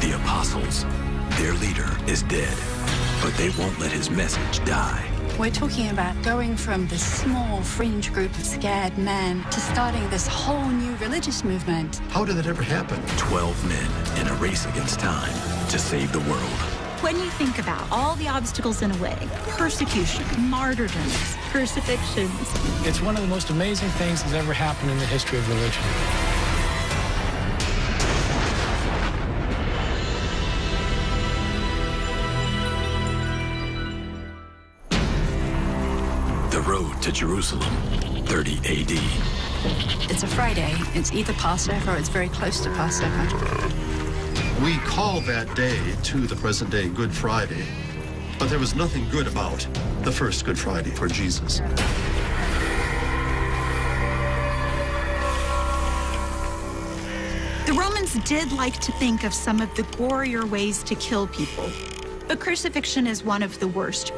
The apostles. Their leader is dead, but they won't let his message die. We're talking about going from this small fringe group of scared men to starting this whole new religious movement. How did that ever happen? 12 men in a race against time to save the world. When you think about all the obstacles in a way, persecution, martyrdoms, crucifixions. It's one of the most amazing things that's ever happened in the history of religion. The road to Jerusalem, 30 AD. It's a Friday. It's either Passover or it's very close to Passover. We call that day to the present day Good Friday, but there was nothing good about the first Good Friday for Jesus. The Romans did like to think of some of the gorier ways to kill people, but crucifixion is one of the worst.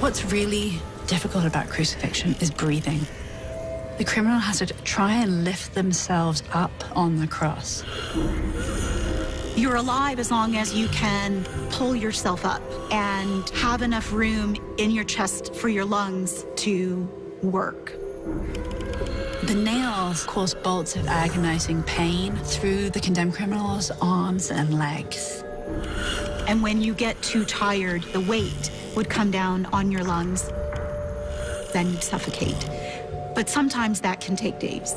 What's really difficult about crucifixion is breathing. The criminal has to try and lift themselves up on the cross. You're alive as long as you can pull yourself up and have enough room in your chest for your lungs to work. The nails cause bolts of agonizing pain through the condemned criminal's arms and legs. And when you get too tired, the weight would come down on your lungs. Then you'd suffocate. But sometimes that can take days.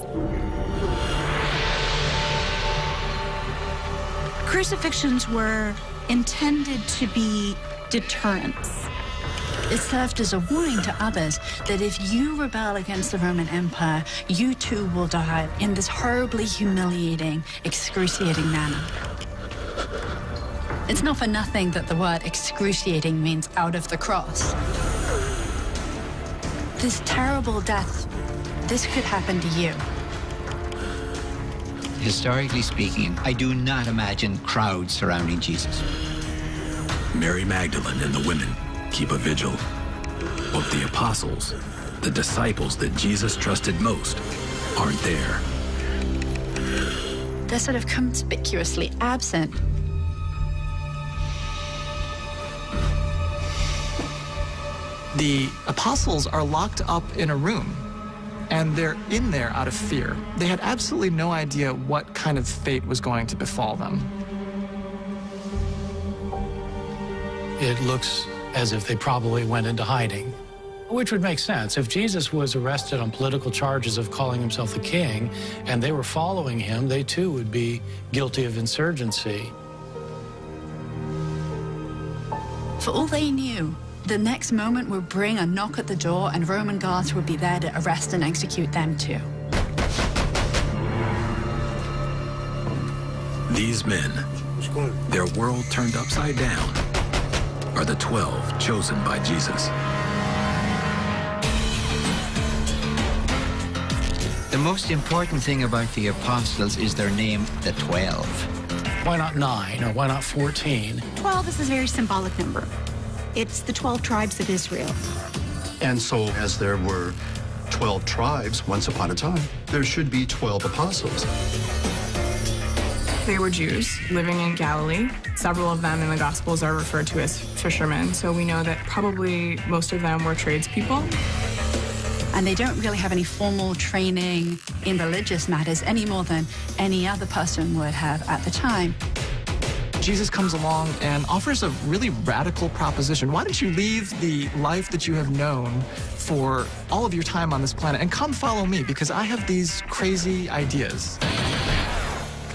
Crucifixions were intended to be deterrents. It served as a warning to others that if you rebel against the Roman Empire, you too will die in this horribly humiliating, excruciating manner. It's not for nothing that the word excruciating means out of the cross. This terrible death, this could happen to you. Historically speaking, I do not imagine crowds surrounding Jesus. Mary Magdalene and the women keep a vigil. But the apostles, the disciples that Jesus trusted most, aren't there. They're sort of conspicuously absent. The apostles are locked up in a room, and they're in there out of fear. They had absolutely no idea what kind of fate was going to befall them. It looks as if they probably went into hiding, which would make sense. If Jesus was arrested on political charges of calling himself the king, and they were following him, they too would be guilty of insurgency. For all they knew, the next moment would bring a knock at the door and Roman guards would be there to arrest and execute them too. These men, their world turned upside down, are the 12 chosen by Jesus. The most important thing about the apostles is their name, the 12. Why not 9 or why not 14? 12 is a very symbolic number. It's the 12 tribes of Israel. And so, as there were 12 tribes once upon a time, there should be 12 apostles. They were Jews living in Galilee. Several of them in the Gospels are referred to as fishermen, so we know that probably most of them were tradespeople. And they don't really have any formal training in religious matters any more than any other person would have at the time. Jesus comes along and offers a really radical proposition. Why don't you leave the life that you have known for all of your time on this planet and come follow me, because I have these crazy ideas.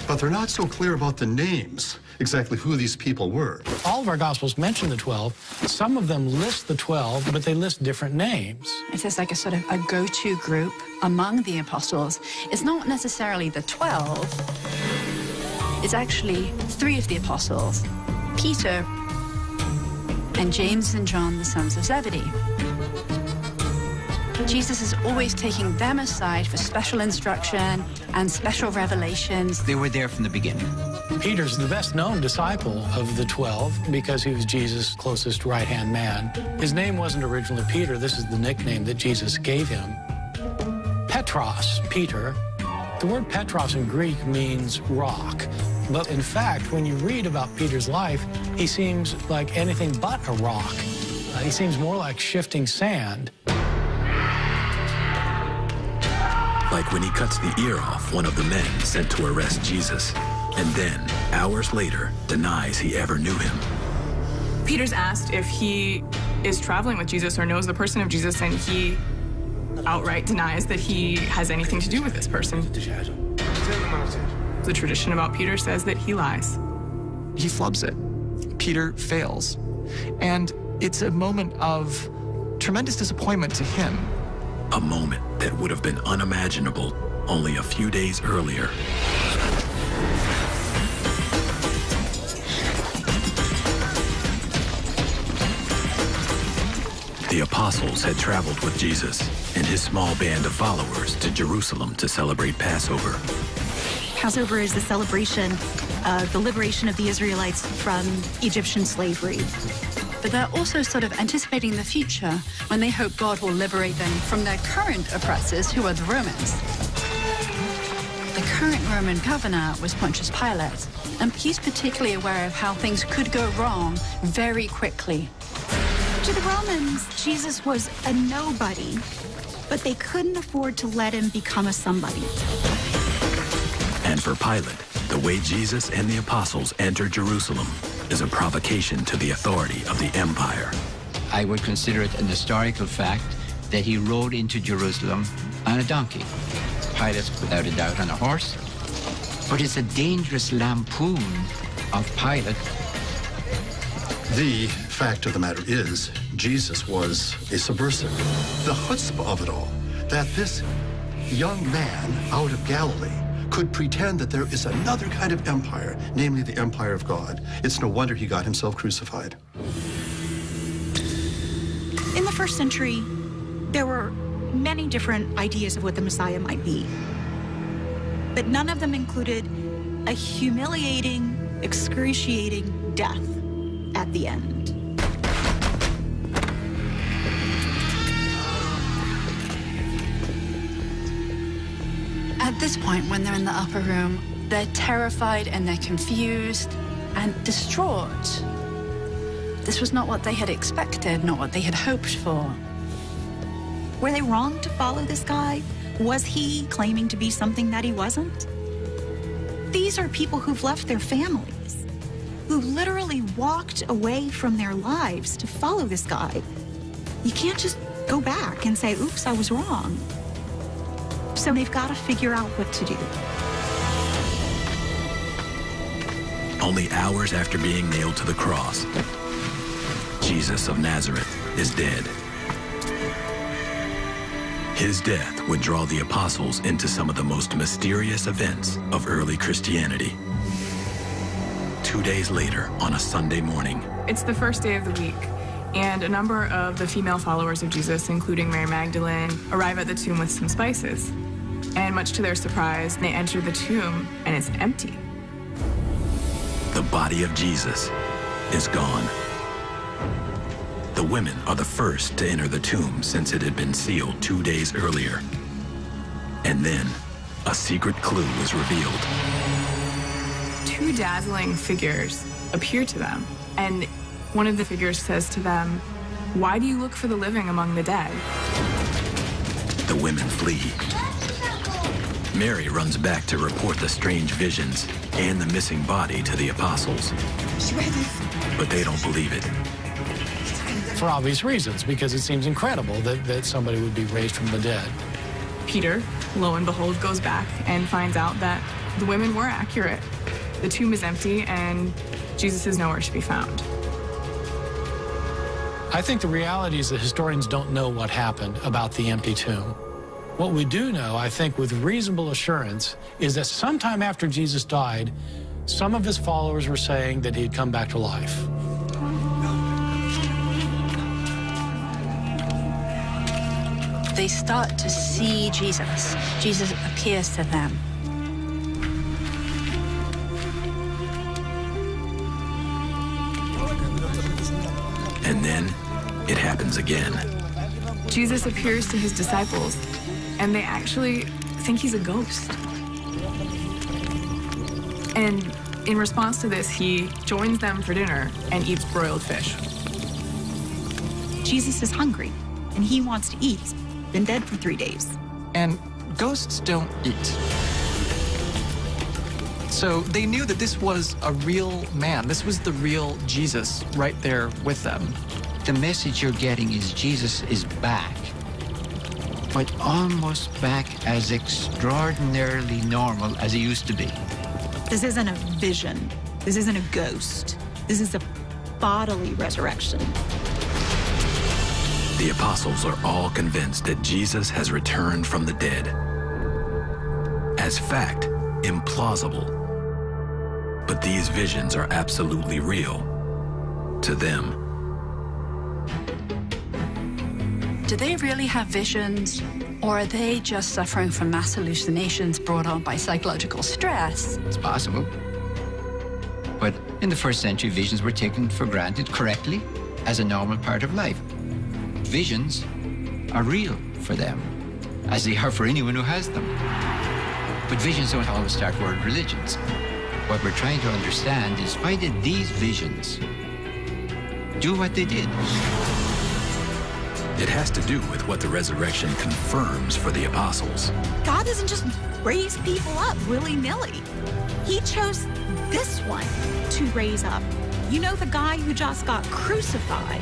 But they're not so clear about the names, exactly who these people were. All of our Gospels mention the 12. Some of them list the 12, but they list different names. If there's like a sort of a go-to group among the apostles, it's not necessarily the 12. It's actually 3 of the apostles, Peter and James and John, the sons of Zebedee. Jesus is always taking them aside for special instruction and special revelations. They were there from the beginning. Peter's the best known disciple of the 12 because he was Jesus' closest right-hand man. His name wasn't originally Peter. This is the nickname that Jesus gave him. Petros, Peter. The word Petros in Greek means rock. But in fact, when you read about Peter's life, he seems like anything but a rock. He seems more like shifting sand. Like when he cuts the ear off one of the men sent to arrest Jesus, and then, hours later, denies he ever knew him. Peter's asked if he is traveling with Jesus or knows the person of Jesus, and he outright denies that he has anything to do with this person. The tradition about Peter says that he lies. He flubs it. Peter fails. And it's a moment of tremendous disappointment to him. A moment that would have been unimaginable only a few days earlier. The apostles had traveled with Jesus and his small band of followers to Jerusalem to celebrate Passover. Passover is the celebration of the liberation of the Israelites from Egyptian slavery. But they're also sort of anticipating the future when they hope God will liberate them from their current oppressors, who are the Romans. The current Roman governor was Pontius Pilate, and he's particularly aware of how things could go wrong very quickly. To the Romans, Jesus was a nobody, but they couldn't afford to let him become a somebody. And for Pilate, the way Jesus and the apostles enter Jerusalem is a provocation to the authority of the empire. I would consider it an historical fact that he rode into Jerusalem on a donkey. Pilate, without a doubt, on a horse. But it's a dangerous lampoon of Pilate. The fact of the matter is, Jesus was a subversive. The chutzpah of it all, that this young man out of Galilee could pretend that there is another kind of empire, namely the empire of God. It's no wonder he got himself crucified. In the first century, there were many different ideas of what the Messiah might be. But none of them included a humiliating, excruciating death at the end. At this point, when they're in the upper room, they're terrified and they're confused and distraught. This was not what they had expected, not what they had hoped for. Were they wrong to follow this guy? Was he claiming to be something that he wasn't? These are people who've left their families, who literally walked away from their lives to follow this guy. You can't just go back and say, oops, I was wrong. So they've got to figure out what to do. Only hours after being nailed to the cross, Jesus of Nazareth is dead. His death would draw the apostles into some of the most mysterious events of early Christianity. 2 days later, on a Sunday morning, It's the first day of the week, and a number of the female followers of Jesus, including Mary Magdalene, arrive at the tomb with some spices. And much to their surprise, they enter the tomb, and it's empty. the body of Jesus is gone. The women are the first to enter the tomb since it had been sealed 2 days earlier. And then, a secret clue is revealed. Two dazzling figures appear to them, and one of the figures says to them, "Why do you look for the living among the dead?" The women flee. Mary runs back to report the strange visions and the missing body to the apostles. But they don't believe it. For obvious reasons, because it seems incredible that somebody would be raised from the dead. Peter, lo and behold, goes back and finds out that the women were accurate. The tomb is empty and Jesus is nowhere to be found. I think the reality is that historians don't know what happened about the empty tomb. What we do know, I think with reasonable assurance, is that sometime after Jesus died, some of his followers were saying that he had come back to life. They start to see Jesus. Jesus appears to them. And then, it happens again. Jesus appears to his disciples, and they actually think he's a ghost. And In response to this, he joins them for dinner and eats broiled fish. Jesus is hungry, and he wants to eat. He's been dead for 3 days. And ghosts don't eat. So they knew that this was a real man. This was the real Jesus right there with them. The message you're getting is Jesus is back, but almost back as extraordinarily normal as he used to be. This isn't a vision. This isn't a ghost. This is a bodily resurrection. The apostles are all convinced that Jesus has returned from the dead. As fact, implausible. But these visions are absolutely real to them. Do they really have visions, or are they just suffering from mass hallucinations brought on by psychological stress? It's possible. But in the first century, visions were taken for granted correctly as a normal part of life. Visions are real for them, as they are for anyone who has them. But visions don't always start world religions. What we're trying to understand is, why did these visions do what they did? It has to do with what the resurrection confirms for the apostles. God doesn't just raise people up willy-nilly. He chose this one to raise up. You know, the guy who just got crucified,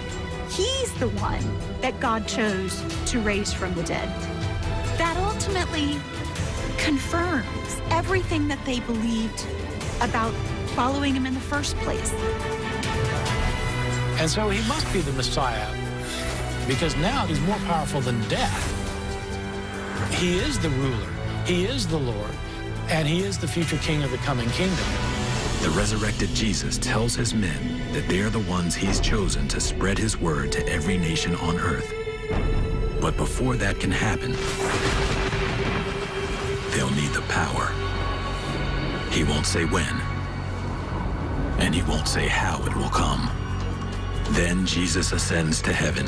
he's the one that God chose to raise from the dead. That ultimately confirms everything that they believed about following him in the first place. And so he must be the Messiah, because now he's more powerful than death. He is the ruler, he is the Lord, and he is the future king of the coming kingdom. The resurrected Jesus tells his men that they are the ones he's chosen to spread his word to every nation on earth. But before that can happen, they'll need the power. He won't say when, and he won't say how it will come. Then Jesus ascends to heaven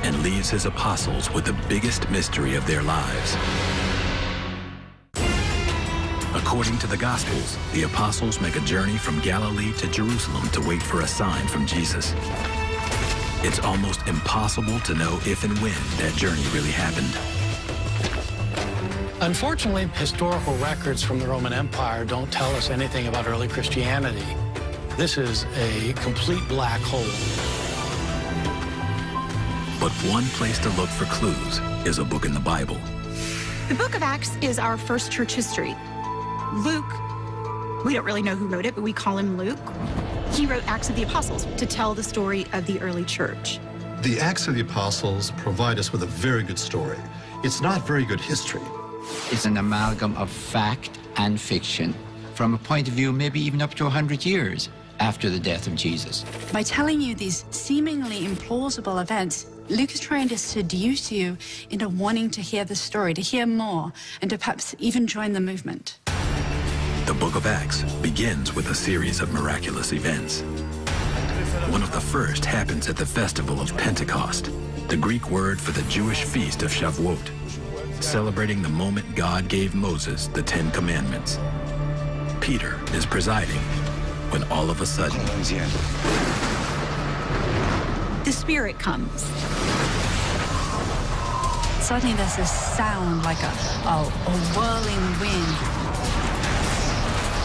and leaves his apostles with the biggest mystery of their lives. According to the Gospels, the apostles make a journey from Galilee to Jerusalem to wait for a sign from Jesus. It's almost impossible to know if and when that journey really happened. Unfortunately, historical records from the Roman Empire don't tell us anything about early Christianity. This is a complete black hole. But one place to look for clues is a book in the Bible. The book of Acts is our first church history. Luke, we don't really know who wrote it, but we call him Luke. He wrote Acts of the Apostles to tell the story of the early church. The Acts of the Apostles provide us with a very good story. It's not very good history. It's an amalgam of fact and fiction, from a point of view maybe even up to 100 years after the death of Jesus. By telling you these seemingly implausible events, Luke is trying to seduce you into wanting to hear the story, to hear more, and to perhaps even join the movement. The book of Acts begins with a series of miraculous events. One of the first happens at the festival of Pentecost, the Greek word for the Jewish feast of Shavuot, celebrating the moment God gave Moses the 10 Commandments. Peter is presiding when all of a sudden, The Spirit comes. Suddenly there's this sound like a whirling wind.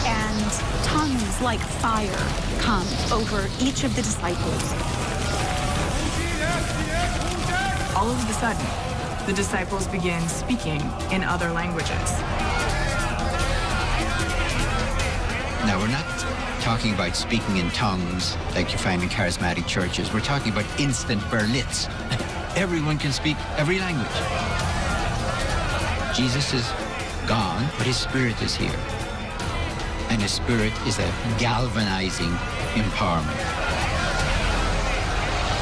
And tongues like fire come over each of the disciples. All of a sudden, the disciples begin speaking in other languages. Now, we're not talking about speaking in tongues like you find in charismatic churches. We're talking about instant berlitz. Everyone can speak every language. Jesus is gone, but his Spirit is here. And his Spirit is a galvanizing empowerment.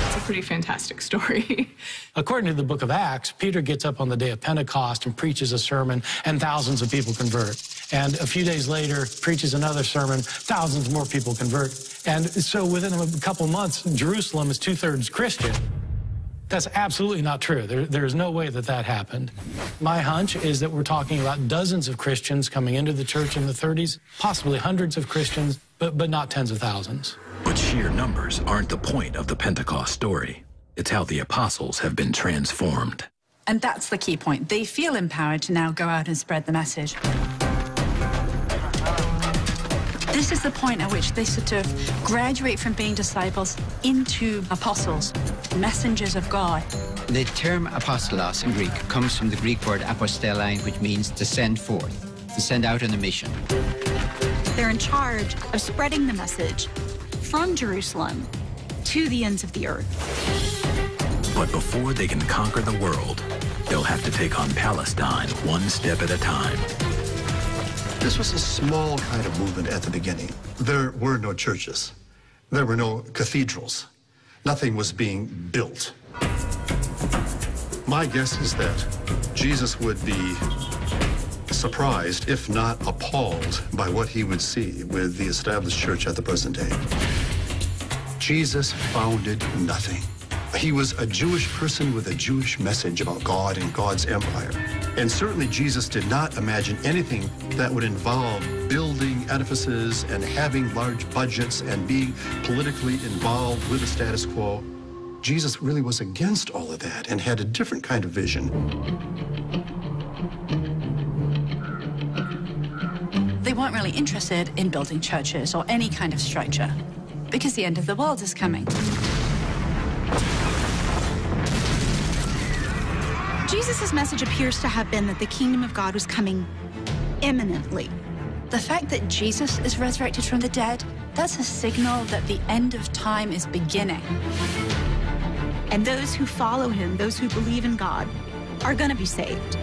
It's a pretty fantastic story. According to the book of Acts, Peter gets up on the day of Pentecost and preaches a sermon, and thousands of people convert. And a few days later, preaches another sermon, thousands more people convert. And so within a couple months, Jerusalem is 2/3 Christian. That's absolutely not true. There's no way that that happened. My hunch is that we're talking about dozens of Christians coming into the church in the 30s, possibly hundreds of Christians, but not tens of thousands. But sheer numbers aren't the point of the Pentecost story. It's how the apostles have been transformed. And that's the key point. They feel empowered to now go out and spread the message. This is the point at which they sort of graduate from being disciples into apostles, messengers of God. The term apostolos in Greek comes from the Greek word apostellein, which means to send forth, to send out on a mission. They're in charge of spreading the message from Jerusalem to the ends of the earth. But before they can conquer the world, they'll have to take on Palestine one step at a time. This was a small kind of movement at the beginning. There were no churches. There were no cathedrals. Nothing was being built. My guess is that Jesus would be surprised, if not appalled, by what he would see with the established church at the present day. Jesus founded nothing. He was a Jewish person with a Jewish message about God and God's empire. And certainly Jesus did not imagine anything that would involve building edifices and having large budgets and being politically involved with the status quo. Jesus really was against all of that and had a different kind of vision. They weren't really interested in building churches or any kind of structure because the end of the world is coming. Jesus' message appears to have been that the kingdom of God was coming imminently. The fact that Jesus is resurrected from the dead, that's a signal that the end of time is beginning. And those who follow him, those who believe in God, are going to be saved.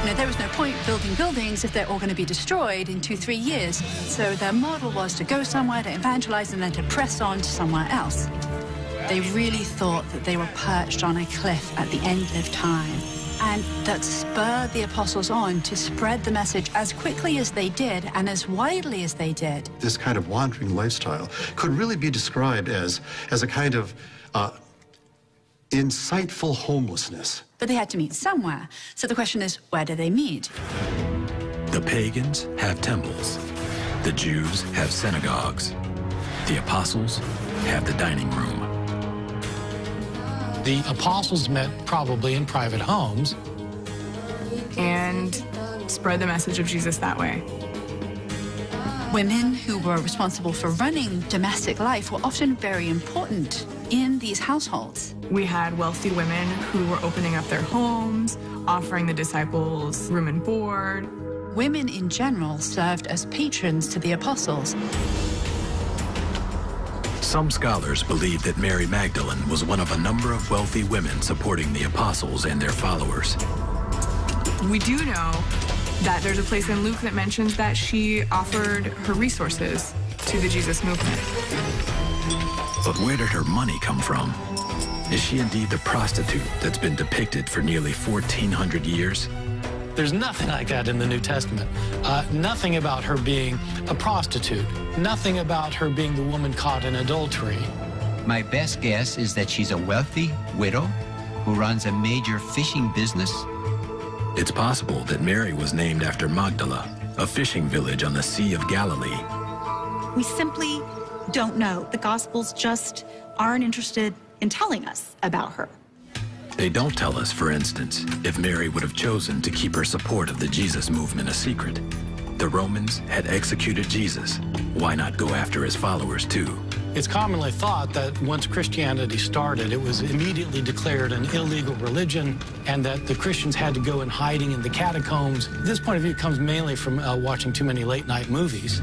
You know, there was no point building buildings if they're all going to be destroyed in 2-3 years. So their model was to go somewhere, to evangelize, and then to press on to somewhere else. They really thought that they were perched on a cliff at the end of time, and that spurred the apostles on to spread the message as quickly as they did and as widely as they did. This kind of wandering lifestyle could really be described as a kind of insightful homelessness. But they had to meet somewhere. So the question is, where do they meet? The pagans have temples. The Jews have synagogues. The apostles have the dining room. The apostles met probably in private homes. And spread the message of Jesus that way. Women who were responsible for running domestic life were often very important in these households. We had wealthy women who were opening up their homes, offering the disciples room and board. Women in general served as patrons to the apostles. Some scholars believe that Mary Magdalene was one of a number of wealthy women supporting the apostles and their followers. We do know that there's a place in Luke that mentions that she offered her resources to the Jesus movement. But where did her money come from? Is she indeed the prostitute that's been depicted for nearly 1,400 years? There's nothing like that in the New Testament. Nothing about her being a prostitute. Nothing about her being the woman caught in adultery. My best guess is that she's a wealthy widow who runs a major fishing business. It's possible that Mary was named after Magdala, a fishing village on the Sea of Galilee. We simply don't know. The Gospels just aren't interested in telling us about her. They don't tell us, for instance, if Mary would have chosen to keep her support of the Jesus movement a secret. The Romans had executed Jesus. Why not go after his followers too? It's commonly thought that once Christianity started, it was immediately declared an illegal religion and that the Christians had to go in hiding in the catacombs. This point of view comes mainly from watching too many late-night movies.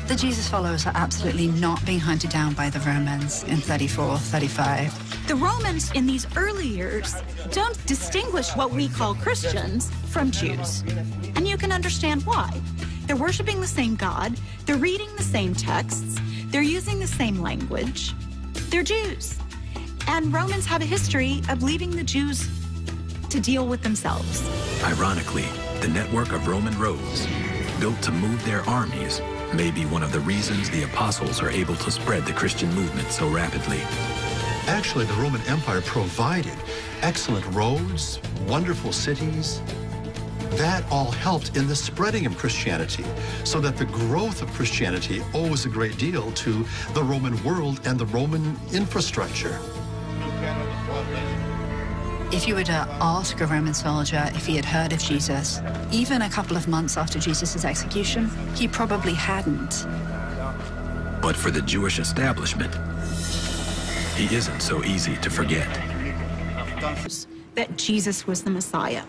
The Jesus followers are absolutely not being hunted down by the Romans in 34, 35. The Romans in these early years don't distinguish what we call Christians from Jews. And you can understand why. They're worshiping the same God, they're reading the same texts, they're using the same language. They're Jews. And Romans have a history of leaving the Jews to deal with themselves. Ironically, the network of Roman roads, built to move their armies, may be one of the reasons the apostles are able to spread the Christian movement so rapidly. Actually, the Roman Empire provided excellent roads, wonderful cities. That all helped in the spreading of Christianity, so that the growth of Christianity owes a great deal to the Roman world and the Roman infrastructure. If you were to ask a Roman soldier if he had heard of Jesus, even a couple of months after Jesus' execution, he probably hadn't. But for the Jewish establishment, he isn't so easy to forget. That Jesus was the Messiah.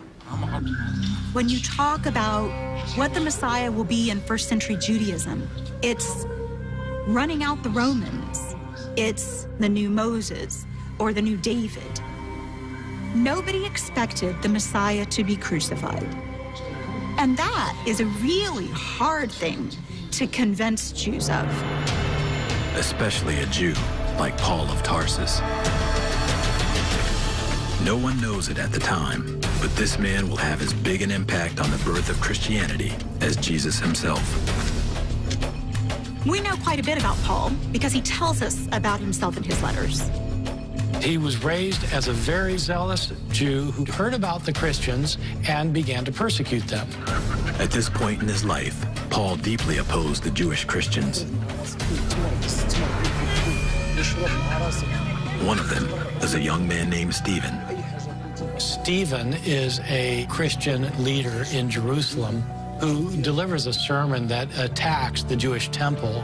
When you talk about what the Messiah will be in first century Judaism, it's running out the Romans. It's the new Moses or the new David. Nobody expected the Messiah to be crucified. And that is a really hard thing to convince Jews of. Especially a Jew like Paul of Tarsus. No one knows it at the time, but this man will have as big an impact on the birth of Christianity as Jesus himself. We know quite a bit about Paul because he tells us about himself in his letters. He was raised as a very zealous Jew who heard about the Christians and began to persecute them. At this point in his life, Paul deeply opposed the Jewish Christians. One of them is a young man named Stephen. Stephen is a Christian leader in Jerusalem who delivers a sermon that attacks the Jewish temple.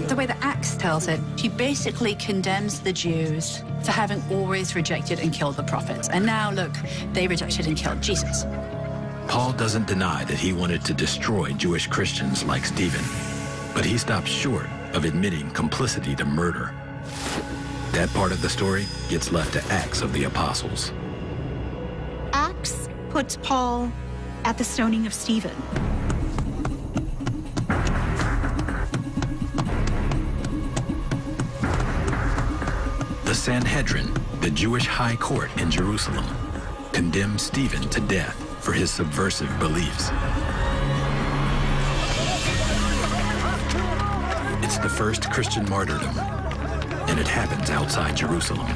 The way the Acts tells it, he basically condemns the Jews for having always rejected and killed the prophets. And now, look, they rejected and killed Jesus. Paul doesn't deny that he wanted to destroy Jewish Christians like Stephen, but he stops short of admitting complicity to murder. That part of the story gets left to Acts of the Apostles. Acts puts Paul at the stoning of Stephen. The Sanhedrin, the Jewish high court in Jerusalem, condemned Stephen to death for his subversive beliefs. It's the first Christian martyrdom, and it happens outside Jerusalem.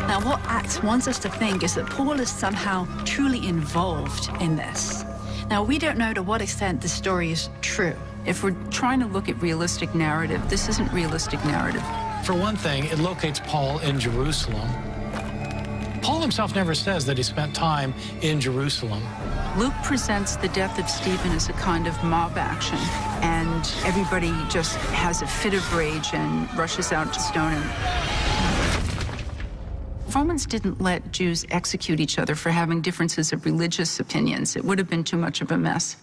Now, what Acts wants us to think is that Paul is somehow truly involved in this. Now, we don't know to what extent this story is true. If we're trying to look at realistic narrative, this isn't realistic narrative. For one thing, it locates Paul in Jerusalem. Paul himself never says that he spent time in Jerusalem. Luke presents the death of Stephen as a kind of mob action, and everybody just has a fit of rage and rushes out to stone him. Romans didn't let Jews execute each other for having differences of religious opinions. It would have been too much of a mess.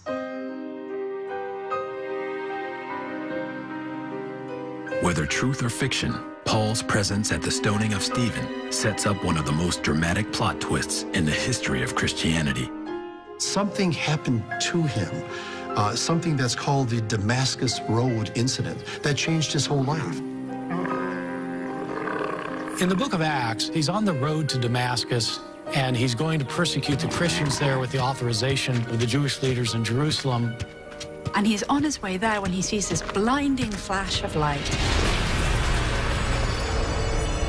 Whether truth or fiction, Paul's presence at the stoning of Stephen sets up one of the most dramatic plot twists in the history of Christianity. Something happened to him, something that's called the Damascus Road incident, that changed his whole life. In the book of Acts, he's on the road to Damascus, and he's going to persecute the Christians there with the authorization of the Jewish leaders in Jerusalem. And he's on his way there when he sees this blinding flash of light.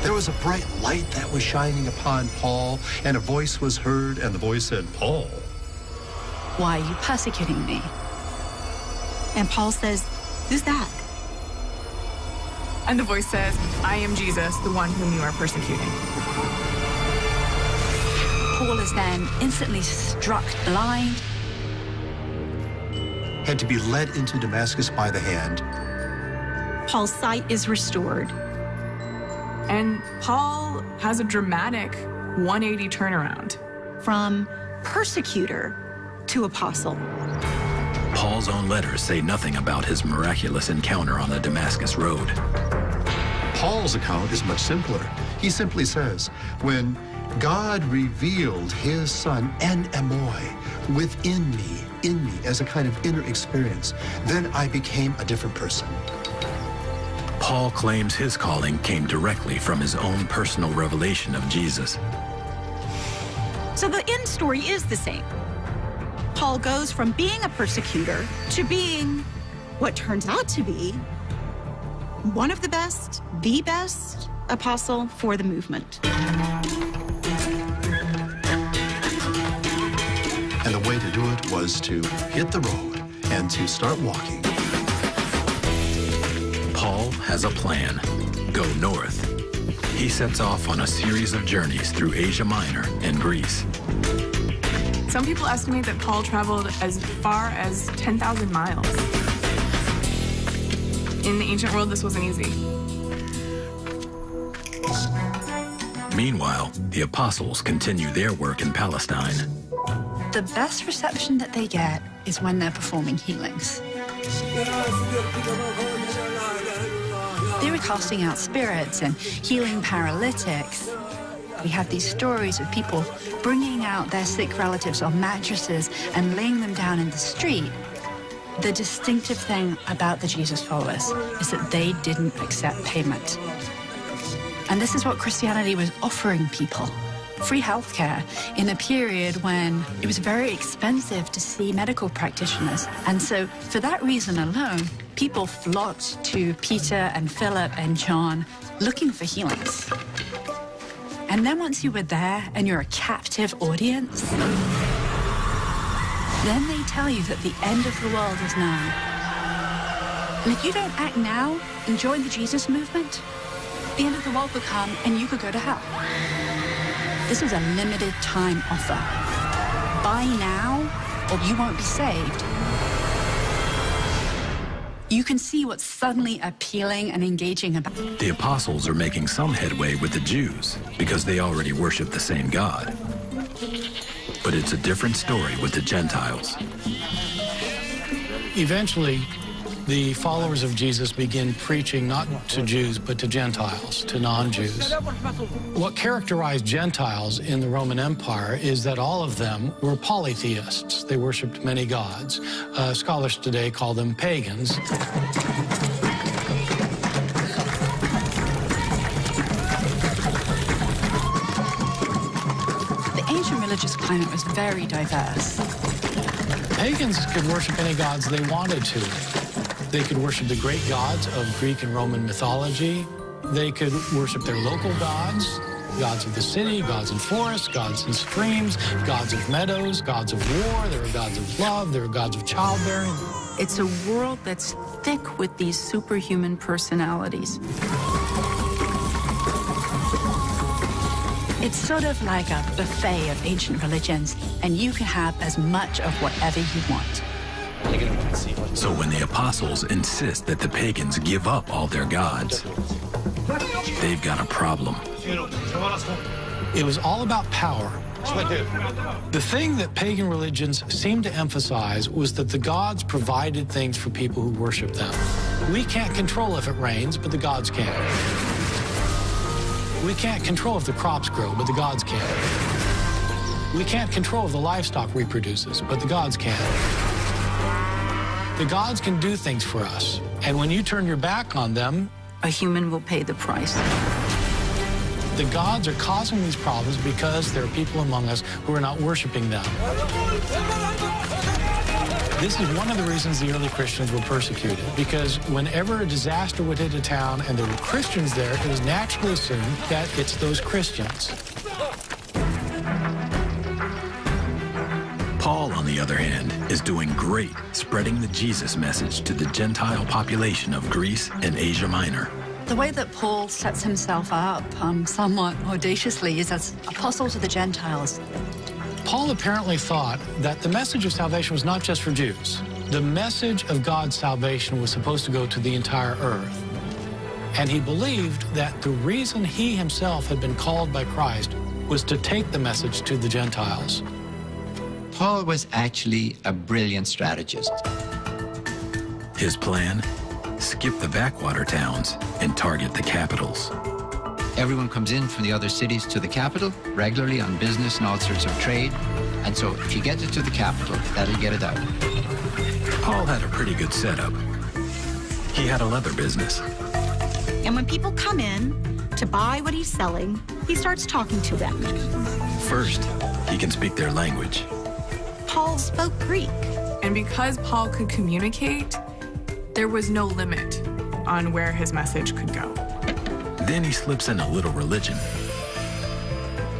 There was a bright light that was shining upon Paul, and a voice was heard, and the voice said, "Paul, Why are you persecuting me?" And Paul says, "Who's that?" And the voice says, "I am Jesus, the one whom you are persecuting." Paul is then instantly struck blind. Had to be led into Damascus by the hand. Paul's sight is restored. And Paul has a dramatic 180 turnaround. From persecutor to apostle. Paul's own letters say nothing about his miraculous encounter on the Damascus Road. Paul's account is much simpler. He simply says, when God revealed his son en moi within me, in me, as a kind of inner experience, then I became a different person. Paul claims his calling came directly from his own personal revelation of Jesus. So the end story is the same. Paul goes from being a persecutor to being what turns out to be one of the best apostle for the movement. And the way to do it was to hit the road and to start walking. Paul has a plan. Go north. He sets off on a series of journeys through Asia Minor and Greece. Some people estimate that Paul traveled as far as 10,000 miles. In the ancient world, this wasn't easy. Meanwhile, the apostles continue their work in Palestine. The best reception that they get is when they're performing healings. They were casting out spirits and healing paralytics. We have these stories of people bringing out their sick relatives on mattresses and laying them down in the street. The distinctive thing about the Jesus followers is that they didn't accept payment. And this is what Christianity was offering people. Free healthcare in a period when it was very expensive to see medical practitioners. And so for that reason alone, people flocked to Peter and Philip and John looking for healings. And then once you were there and you're a captive audience, then they tell you that the end of the world is nigh. And if you don't act now and join the Jesus movement, the end of the world will come and you could go to hell. This is a limited time offer. Buy now or you won't be saved. You can see what's suddenly appealing and engaging about it. The apostles are making some headway with the Jews because they already worship the same God. But it's a different story with the Gentiles. Eventually, the followers of Jesus begin preaching not to Jews, but to Gentiles, to non-Jews. What characterized Gentiles in the Roman Empire is that all of them were polytheists. They worshipped many gods. Scholars today call them pagans. The ancient religious climate was very diverse. Pagans could worship any gods they wanted to. They could worship the great gods of Greek and Roman mythology. They could worship their local gods, gods of the city, gods in forests, gods in streams, gods of meadows, gods of war. There were gods of love. There were gods of childbearing. It's a world that's thick with these superhuman personalities. It's sort of like a buffet of ancient religions, and you can have as much of whatever you want. So when the apostles insist that the pagans give up all their gods, they've got a problem. It was all about power. The thing that pagan religions seemed to emphasize was that the gods provided things for people who worship them. We can't control if it rains, but the gods can. We can't control if the crops grow, but the gods can. We can't control if the livestock reproduces, but the gods can. The gods can do things for us, and when you turn your back on them, A human will pay the price. the gods are causing these problems because there are people among us who are not worshiping them. This is one of the reasons the early Christians were persecuted, because whenever a disaster would hit a town and there were Christians there, it was naturally assumed that it's those Christians. Paul, on the other hand, is doing great spreading the Jesus message to the Gentile population of Greece and Asia Minor. The way that Paul sets himself up somewhat audaciously is as apostle to the Gentiles. Paul apparently thought that the message of salvation was not just for Jews. The message of God's salvation was supposed to go to the entire earth. And he believed that the reason he himself had been called by Christ was to take the message to the Gentiles. Paul was actually a brilliant strategist. His plan? Skip the backwater towns and target the capitals. Everyone comes in from the other cities to the capital regularly on business and all sorts of trade. And so if you get it to the capital, that'll get it out. Paul had a pretty good setup. He had a leather business. And when people come in to buy what he's selling, he starts talking to them. First, He can speak their language. Paul spoke Greek. And because Paul could communicate, there was no limit on where his message could go. Then he slips in a little religion.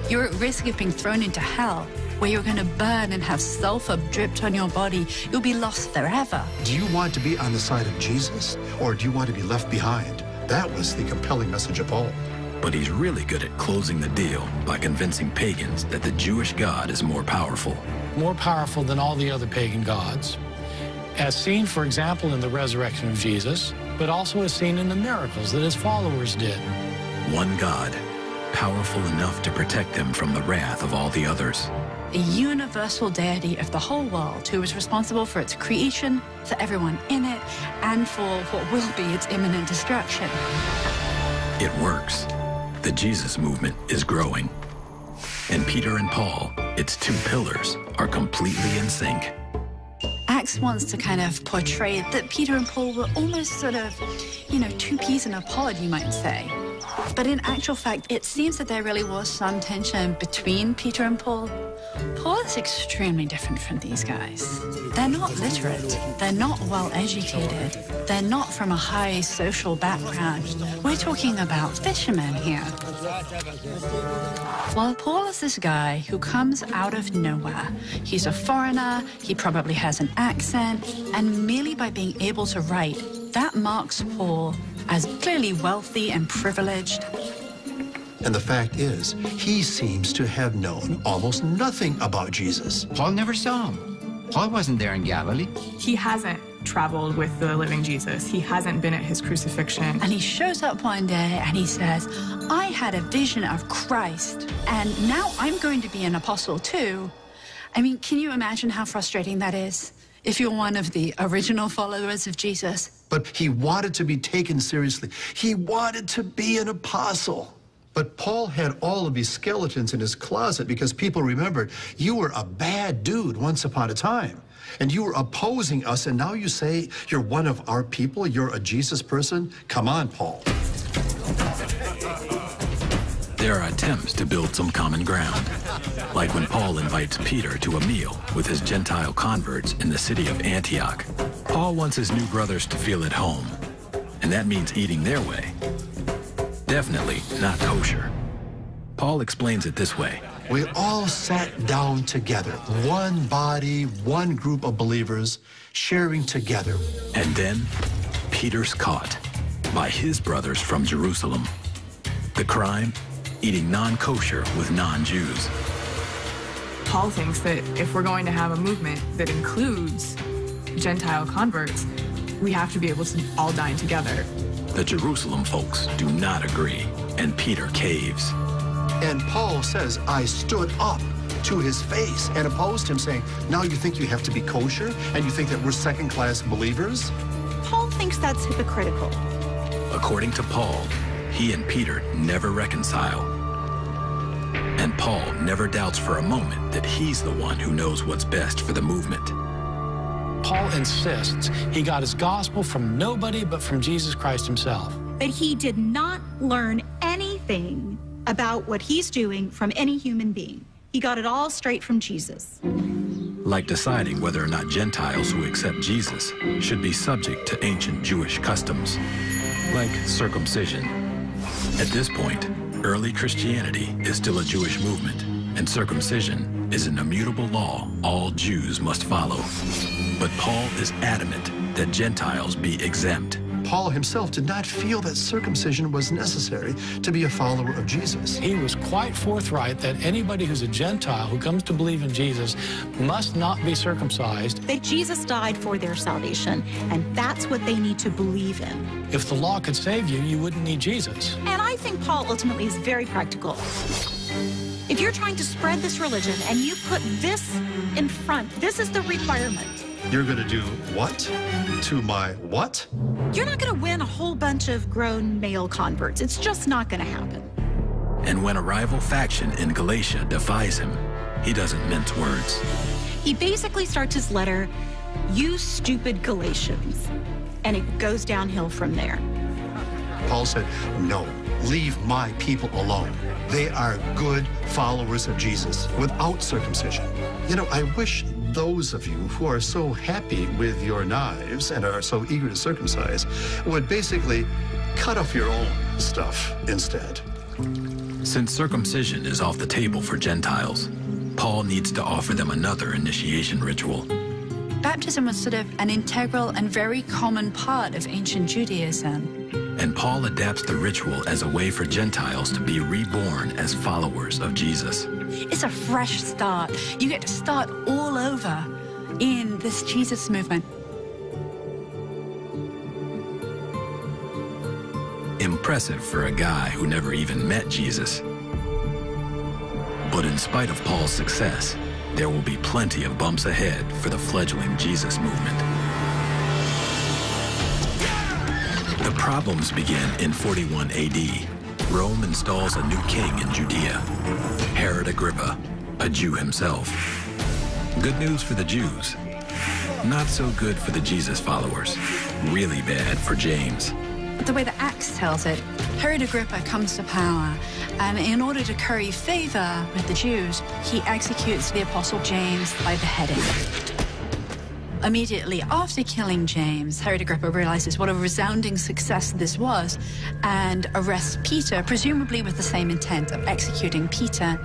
You're at risk of being thrown into hell, where you're going to burn and have sulfur dripped on your body. You'll be lost forever. Do you want to be on the side of Jesus, or do you want to be left behind? That was the compelling message of Paul. But he's really good at closing the deal by convincing pagans that the Jewish God is more powerful. More powerful than all the other pagan gods, as seen, for example, in the resurrection of Jesus, but also as seen in the miracles that his followers did. One God, powerful enough to protect them from the wrath of all the others. The universal deity of the whole world, who is responsible for its creation, for everyone in it, and for what will be its imminent destruction. It works. The Jesus movement is growing. And Peter and Paul, its two pillars, are completely in sync. Acts wants to kind of portray that Peter and Paul were almost sort of, two peas in a pod, you might say. But in actual fact, it seems that there really was some tension between Peter and Paul. Paul is extremely different from these guys. They're not literate. They're not well-educated. They're not from a high social background. We're talking about fishermen here. While Paul is this guy who comes out of nowhere. He's a foreigner, he probably has an accent, and merely by being able to write, that marks Paul as clearly wealthy and privileged. And the fact is, he seems to have known almost nothing about Jesus. Paul never saw him. Paul wasn't there in Galilee. He hasn't traveled with the living Jesus. He hasn't been at his crucifixion. And he shows up one day and he says, I had a vision of Christ, and now I'm going to be an apostle too. I mean, can you imagine how frustrating that is if you're one of the original followers of Jesus? But he wanted to be taken seriously. He wanted to be an apostle. But Paul had all of these skeletons in his closet because people remembered, you were a bad dude once upon a time. And you were opposing us, and now you say you're one of our people, you're a Jesus person? Come on, Paul. There are attempts to build some common ground, like when Paul invites Peter to a meal with his Gentile converts in the city of Antioch. Paul wants his new brothers to feel at home, and that means eating their way. Definitely not kosher. Paul explains it this way. We all sat down together, one body, one group of believers, sharing together. And then Peter's caught by his brothers from Jerusalem. The crime? Eating non-kosher with non-Jews. Paul thinks that if we're going to have a movement that includes Gentile converts, we have to be able to all dine together. The Jerusalem folks do not agree, and Peter caves. And Paul says, I stood up to his face and opposed him, saying, now you think you have to be kosher, and you think that we're second-class believers? Paul thinks that's hypocritical. According to Paul, he and Peter never reconcile. And Paul never doubts for a moment that he's the one who knows what's best for the movement. Paul insists he got his gospel from nobody but from Jesus Christ himself. But he did not learn anything about what he's doing from any human being. He got it all straight from Jesus. Like deciding whether or not Gentiles who accept Jesus should be subject to ancient Jewish customs, like circumcision. At this point, early Christianity is still a Jewish movement, and circumcision is an immutable law all Jews must follow. But Paul is adamant that Gentiles be exempt. Paul himself did not feel that circumcision was necessary to be a follower of Jesus. He was quite forthright that anybody who's a Gentile who comes to believe in Jesus must not be circumcised. That Jesus died for their salvation, and that's what they need to believe in. If the law could save you, you wouldn't need Jesus. And I think Paul ultimately is very practical. If you're trying to spread this religion and you put this in front, this is the requirement. You're going to do what? To my what? You're not going to win a whole bunch of grown male converts. It's just not going to happen. And when a rival faction in Galatia defies him, he doesn't mince words. He basically starts his letter, you stupid Galatians, and it goes downhill from there. Paul said, no, leave my people alone. They are good followers of Jesus without circumcision. You know, I wish those of you who are so happy with your knives and are so eager to circumcise would basically cut off your own stuff instead. Since circumcision is off the table for Gentiles, Paul needs to offer them another initiation ritual. Baptism was sort of an integral and very common part of ancient Judaism. And Paul adapts the ritual as a way for Gentiles to be reborn as followers of Jesus. It's a fresh start. You get to start all over in this Jesus movement. Impressive for a guy who never even met Jesus. But in spite of Paul's success, there will be plenty of bumps ahead for the fledgling Jesus movement. The problems begin in 41 AD. Rome installs a new king in Judea, Herod Agrippa, a Jew himself. Good news for the Jews. Not so good for the Jesus followers. Really bad for James. The way the Acts tells it, Herod Agrippa comes to power, and in order to curry favor with the Jews, he executes the Apostle James by beheading. Immediately after killing James, Herod Agrippa realizes what a resounding success this was and arrests Peter, presumably with the same intent of executing Peter.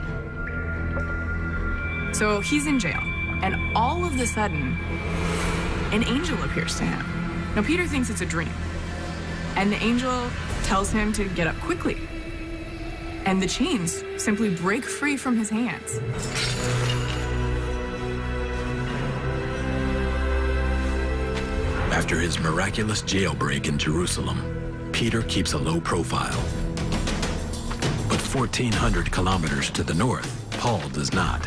So he's in jail, and all of a sudden, an angel appears to him. Now, Peter thinks it's a dream, and the angel tells him to get up quickly, and the chains simply break free from his hands. After his miraculous jailbreak in Jerusalem, Peter keeps a low profile. But 1,400 kilometers to the north, Paul does not.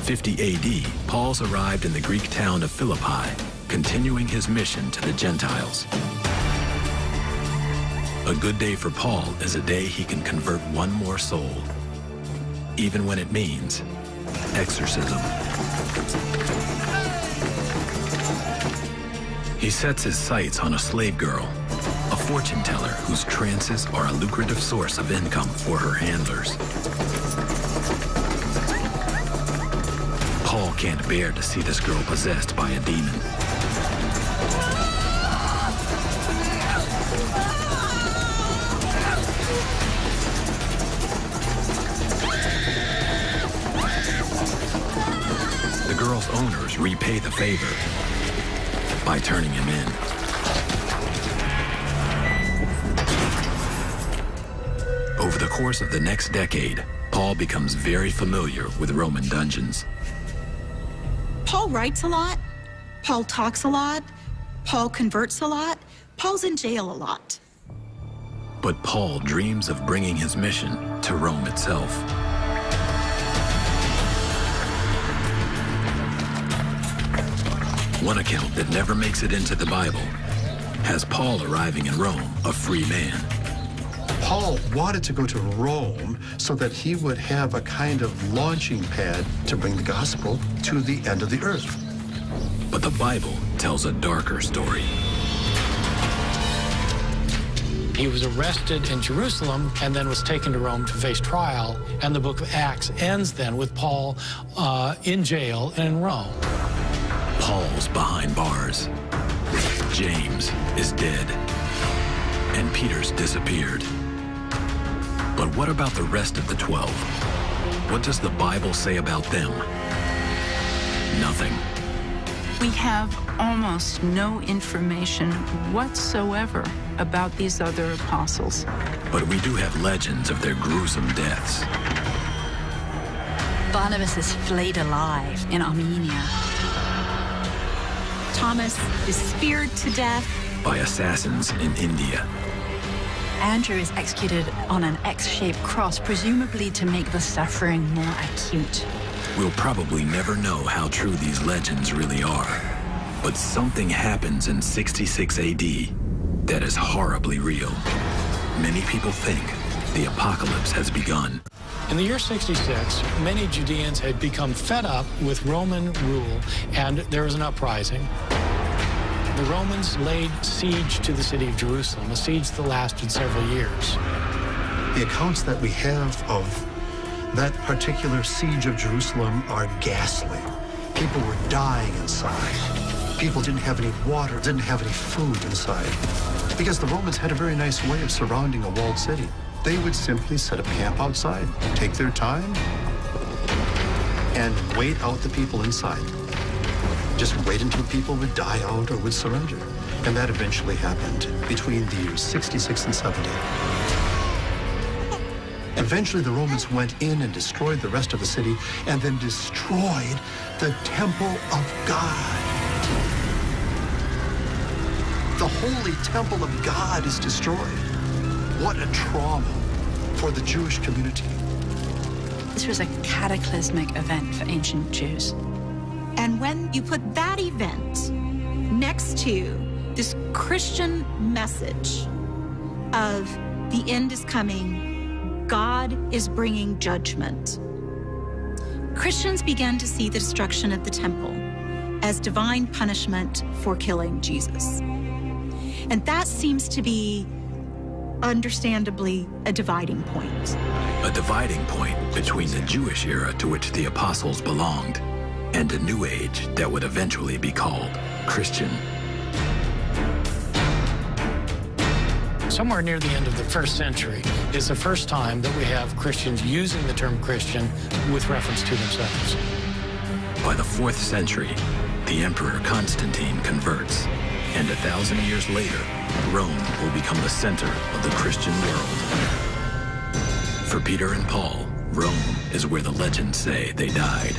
50 AD, Paul's arrived in the Greek town of Philippi, continuing his mission to the Gentiles. A good day for Paul is a day he can convert one more soul, even when it means exorcism. He sets his sights on a slave girl, a fortune teller whose trances are a lucrative source of income for her handlers. Paul can't bear to see this girl possessed by a demon. The girl's owners repay the favor by turning him in. Over the course of the next decade, Paul becomes very familiar with Roman dungeons. Paul writes a lot. Paul talks a lot. Paul converts a lot. Paul's in jail a lot. But Paul dreams of bringing his mission to Rome itself. One account that never makes it into the Bible has Paul arriving in Rome a free man. Paul wanted to go to Rome so that he would have a kind of launching pad to bring the gospel to the end of the earth. But the Bible tells a darker story. He was arrested in Jerusalem and then was taken to Rome to face trial. And the book of Acts ends then with Paul in jail in Rome. Paul's behind bars. James is dead. And Peter's disappeared. But what about the rest of the 12? What does the Bible say about them? Nothing. We have almost no information whatsoever about these other apostles. But we do have legends of their gruesome deaths. Barnabas is flayed alive in Armenia. Thomas is speared to death by assassins in India. Andrew is executed on an X-shaped cross, presumably to make the suffering more acute. We'll probably never know how true these legends really are. But something happens in 66 AD that is horribly real. Many people think the apocalypse has begun. In the year 66, many Judeans had become fed up with Roman rule, and there was an uprising. The Romans laid siege to the city of Jerusalem, a siege that lasted several years. The accounts that we have of that particular siege of Jerusalem are ghastly. People were dying inside. People didn't have any water, didn't have any food inside. Because the Romans had a very nice way of surrounding a walled city. They would simply set up camp outside, take their time, and wait out the people inside. Just wait until people would die out or would surrender. And that eventually happened between the years 66 and 70. Eventually, the Romans went in and destroyed the rest of the city and then destroyed the temple of God. The holy temple of God is destroyed. What a trauma for the Jewish community. This was a cataclysmic event for ancient Jews. And when you put that event next to this Christian message of the end is coming, God is bringing judgment, Christians began to see the destruction of the temple as divine punishment for killing Jesus. And that seems to be, understandably, a dividing point. A dividing point between the Jewish era to which the apostles belonged and a new age that would eventually be called Christian. Somewhere near the end of the 1st century is the first time that we have Christians using the term Christian with reference to themselves. By the 4th century, the Emperor Constantine converts, and 1,000 years later, Rome will become the center of the Christian world. For Peter and Paul, Rome is where the legends say they died.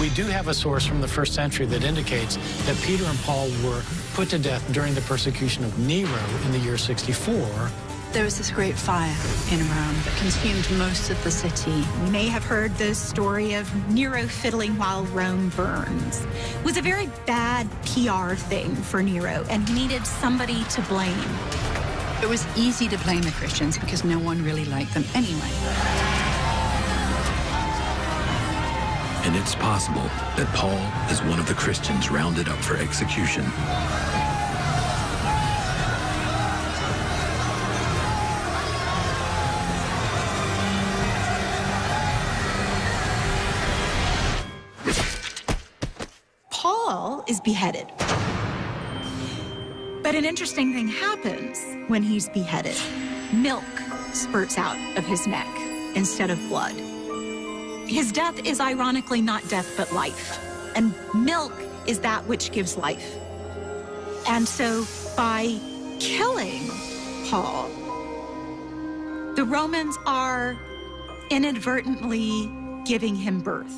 We do have a source from the 1st century that indicates that Peter and Paul were put to death during the persecution of Nero in the year 64. There was this great fire in Rome that consumed most of the city. You may have heard the story of Nero fiddling while Rome burns. It was a very bad PR thing for Nero, and he needed somebody to blame. It was easy to blame the Christians because no one really liked them anyway. And it's possible that Paul is one of the Christians rounded up for execution. Paul is beheaded. But an interesting thing happens when he's beheaded. Milk spurts out of his neck instead of blood. His death is ironically not death but life. And milk is that which gives life. And so by killing Paul, the Romans are inadvertently giving him birth.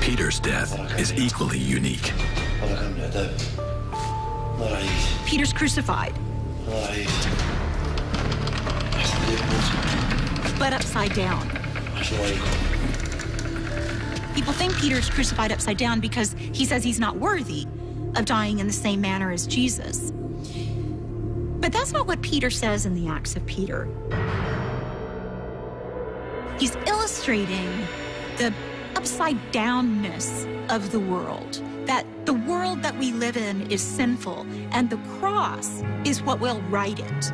Peter's death is equally unique. Peter's crucified, but upside down. People think Peter's crucified upside down because he says he's not worthy of dying in the same manner as Jesus. But that's not what Peter says in the Acts of Peter. He's illustrating the upside-downness of the world, that the world that we live in is sinful, and the cross is what will right it.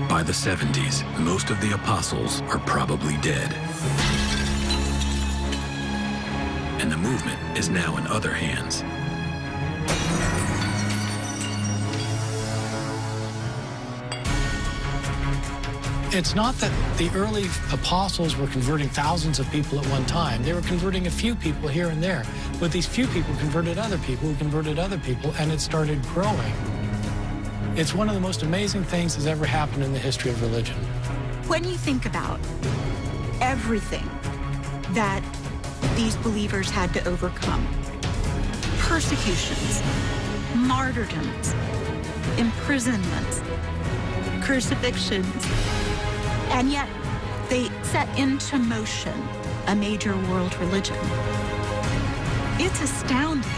By the 70s, most of the apostles are probably dead. And the movement is now in other hands. It's not that the early apostles were converting thousands of people at one time. They were converting a few people here and there. But these few people converted other people who converted other people, and it started growing. It's one of the most amazing things that's ever happened in the history of religion. When you think about everything that these believers had to overcome, persecutions, martyrdoms, imprisonments, crucifixions, and yet they set into motion a major world religion. It's astounding.